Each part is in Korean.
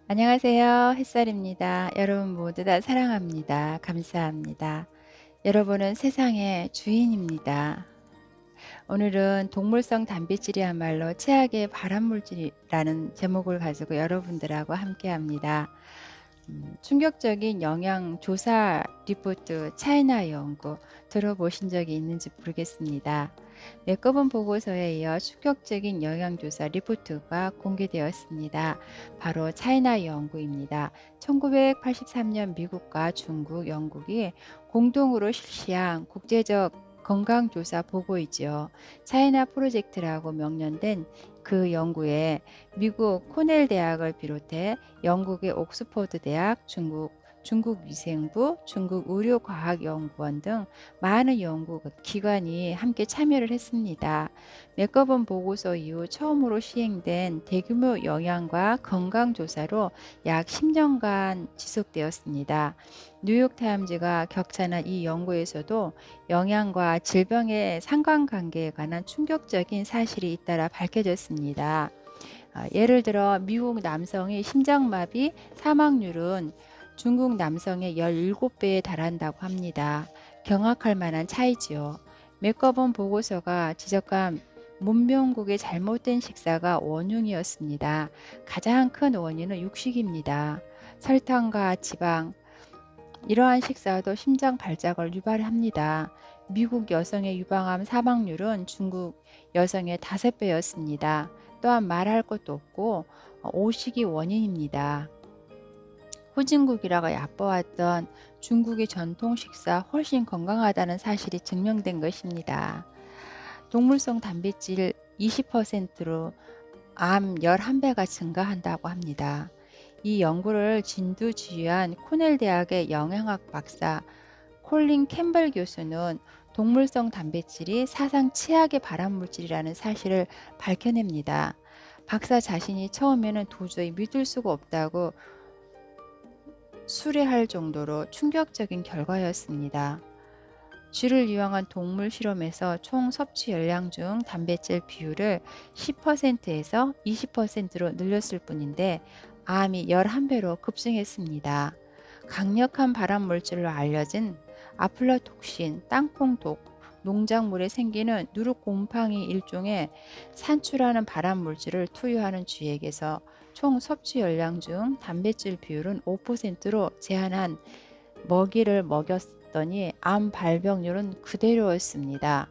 안녕하세요. 햇살입니다. 여러분 모두 다 사랑합니다. 감사합니다. 여러분은 세상의 주인입니다. 오늘은 동물성 단백질이야말로 최악의 발암물질이라는 제목을 가지고 여러분들하고 함께 합니다. 충격적인 영양 조사 리포트 차이나 연구 들어보신 적이 있는지 모르겠습니다. 메커본 보고서에 이어 충격적인 영양조사 리포트가 공개되었습니다. 바로 차이나 연구입니다. 1983년 미국과 중국, 영국이 공동으로 실시한 국제적 건강조사 보고이지요. 차이나 프로젝트라고 명명된 그 연구에 미국 코넬 대학을 비롯해 영국의 옥스퍼드 대학, 중국 위생부, 중국 의료과학연구원 등 많은 연구 기관이 함께 참여를 했습니다. 메커본 보고서 이후 처음으로 시행된 대규모 영양과 건강조사로 약 10년간 지속되었습니다. 뉴욕타임즈가 격찬한 이 연구에서도 영양과 질병의 상관관계에 관한 충격적인 사실이 잇따라 밝혀졌습니다. 예를 들어 미국 남성의 심장마비 사망률은 중국 남성의 17배에 달한다고 합니다. 경악할 만한 차이지요. 메커본 보고서가 지적한 문명국의 잘못된 식사가 원흉이었습니다. 가장 큰 원인은 육식입니다. 설탕과 지방, 이러한 식사도 심장 발작을 유발합니다. 미국 여성의 유방암 사망률은 중국 여성의 5배였습니다. 또한 말할 것도 없고 오식이 원인입니다. 후진국이라고 얕보았던 중국의 전통 식사 훨씬 건강하다는 사실이 증명된 것입니다. 동물성 단백질 20%로 암 11배가 증가한다고 합니다. 이 연구를 진두지휘한 코넬 대학의 영양학 박사 콜린 캠벨 교수는 동물성 단백질이 사상 최악의 발암물질이라는 사실을 밝혀냅니다. 박사 자신이 처음에는 도저히 믿을 수가 없다고 수레할 정도로 충격적인 결과였습니다. 쥐를 이용한 동물 실험에서 총 섭취 열량 중 단백질 비율을 10%에서 20%로 늘렸을 뿐인데 암이 11배로 급증했습니다. 강력한 발암물질로 알려진 아플라톡신, 땅콩독, 농작물에 생기는 누룩곰팡이 일종의 산출하는 발암물질을 투여하는 쥐에게서 총 섭취 열량 중 단백질 비율은 5%로 제한한 먹이를 먹였더니 암 발병률은 그대로였습니다.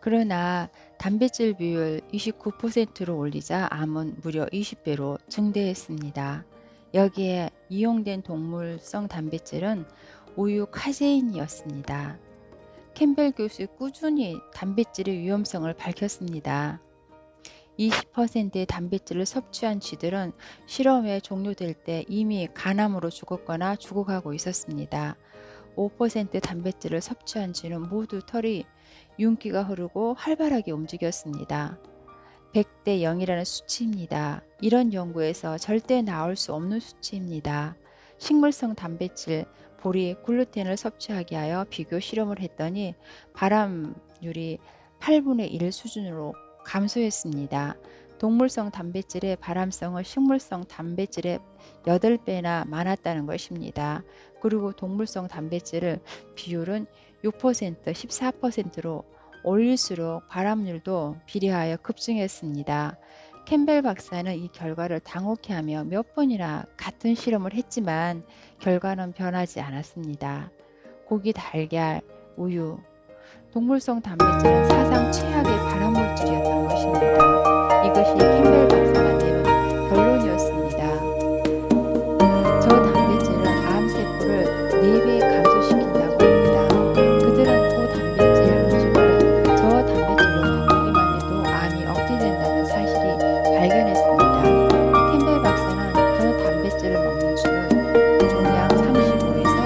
그러나 단백질 비율 29%로 올리자 암은 무려 20배로 증대했습니다. 여기에 이용된 동물성 단백질은 우유 카제인이었습니다. 캠벨 교수 꾸준히 단백질의 위험성을 밝혔습니다. 20%의 단백질을 섭취한 쥐들은 실험에 종료될 때 이미 간암으로 죽었거나 죽어가고 있었습니다. 5% 단백질을 섭취한 쥐는 모두 털이 윤기가 흐르고 활발하게 움직였습니다. 100대 0이라는 수치입니다. 이런 연구에서 절대 나올 수 없는 수치입니다. 식물성 단백질, 보리, 글루텐을 섭취하게 하여 비교 실험을 했더니 발암률이 8분의 1 수준으로 감소했습니다. 동물성 단백질의 발암성은 식물성 단백질의 8배나 많았다는 것입니다. 그리고 동물성 단백질 비율은 6%, 14%로 올릴수록 발암률도 비례하여 급증했습니다. 캠벨 박사는 이 결과를 당혹해하며 몇 번이나 같은 실험을 했지만 결과는 변하지 않았습니다. 고기, 달걀, 우유, 동물성 단백질은 사상 최악의 발암물질이었던 것입니다. 이것이 캠벨 박사가 내린 결론이었습니다. 저 단백질은 암세포를 4배 감소시킨다고 합니다. 그들은 고단백질 음식을 저 단백질로 바꾸기만 해도 암이 억제된다는 사실이 발견했습니다. 캠벨 박사는 저 단백질을 먹는 쥐는 종양 35에서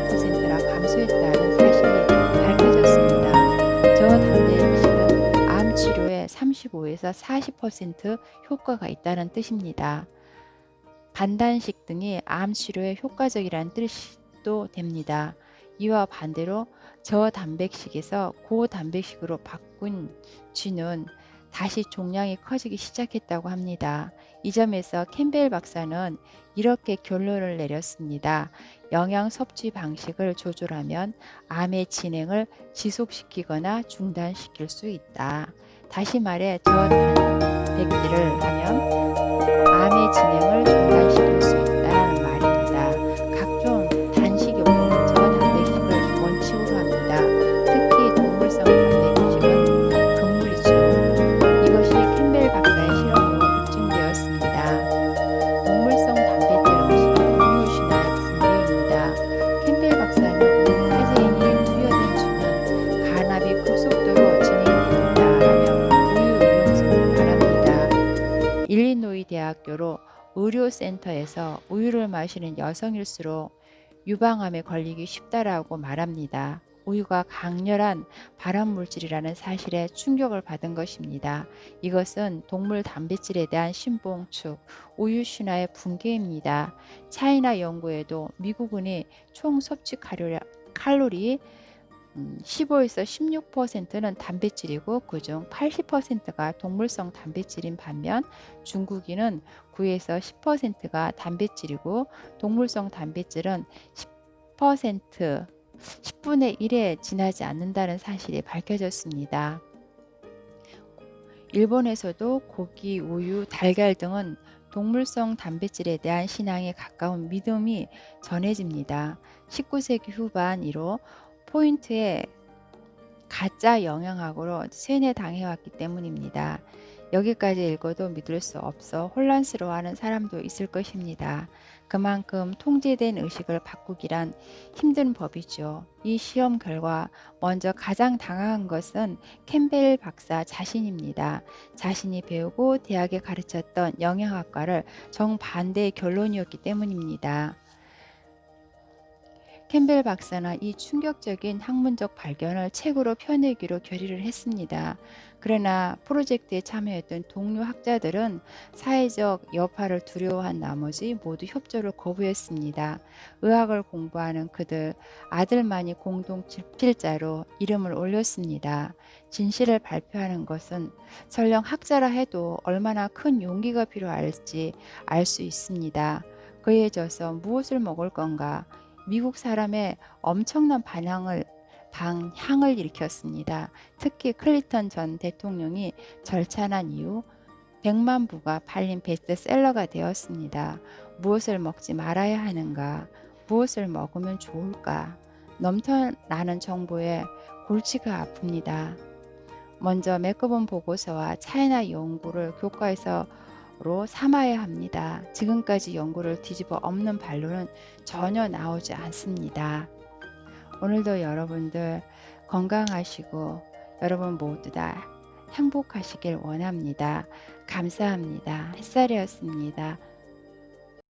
40%나 감소했다는 사실이 밝혀졌습니다. 저 단백질은 암 치료에 35에서 40% 효과가 있다는 뜻입니다. 반단식 등이 암 치료에 효과적이라는 뜻도 됩니다. 이와 반대로 저단백식에서 고단백식으로 바꾼 쥐는 다시 종양이 커지기 시작했다고 합니다. 이 점에서 캠벨 박사는 이렇게 결론을 내렸습니다. 영양 섭취 방식을 조절하면 암의 진행을 지속시키거나 중단시킬 수 있다. 다시 말해 저단백질을 하면 암의 진행을 중단시킬 수 있다는 말입니다. 각종 단식요법은 저단백질을 원칙으로 합니다. 특히 동물성 단백질은 금물이죠. 이것이 캠벨 박사의 실험으로 입증되었습니다. 동물성 단백질 음식은 우유 신화의 붕괴입니다. 캠벨 박사는 우유 카제인이 투여된 주는 간압이 급속도로 진행됩니다라며 우유 이용성을 말합니다. 일리노이 대학교로 의료센터에서 우유를 마시는 여성일수록 유방암에 걸리기 쉽다라고 말합니다. 우유가 강렬한 발암물질이라는 사실에 충격을 받은 것입니다. 이것은 동물 단백질에 대한 신봉축, 우유 신화의 붕괴입니다. 차이나 연구에도 미국인이 총 섭취 칼로리 15에서 16%는 단백질이고 그중 80%가 동물성 단백질인 반면 중국인은 9에서 10%가 단백질이고 동물성 단백질은 10%, 10분의 1에 지나지 않는다는 사실이 밝혀졌습니다. 일본에서도 고기, 우유, 달걀 등은 동물성 단백질에 대한 신앙에 가까운 믿음이 전해집니다. 19세기 후반 이로 포인트에 가짜 영양학으로 세뇌당해왔기 때문입니다. 여기까지 읽어도 믿을 수 없어 혼란스러워하는 사람도 있을 것입니다. 그만큼 통제된 의식을 바꾸기란 힘든 법이죠. 이 시험 결과 먼저 가장 당황한 것은 캠벨 박사 자신입니다. 자신이 배우고 대학에 가르쳤던 영양학과를 정반대의 결론이었기 때문입니다. 캠벨 박사는 이 충격적인 학문적 발견을 책으로 펴내기로 결의를 했습니다. 그러나 프로젝트에 참여했던 동료 학자들은 사회적 여파를 두려워한 나머지 모두 협조를 거부했습니다. 의학을 공부하는 그들 아들만이 공동 집필자로 이름을 올렸습니다. 진실을 발표하는 것은 설령 학자라 해도 얼마나 큰 용기가 필요할지 알 수 있습니다. 그에 져서 무엇을 먹을 건가? 미국 사람의 엄청난 반향을 일으켰습니다. 특히 클린턴 전 대통령이 절찬한 이후 100만 부가 팔린 베스트셀러가 되었습니다. 무엇을 먹지 말아야 하는가? 무엇을 먹으면 좋을까? 넘쳐나는 정보에 골치가 아픕니다. 먼저 매끄분 보고서와 차이나 연구를 교과에서 로 삼아야 합니다. 지금까지 연구를 뒤집어 엎는 반론은 전혀 나오지 않습니다. 오늘도 여러분들 건강하시고 여러분 모두 다 행복하시길 원합니다. 감사합니다. 햇살이었습니다.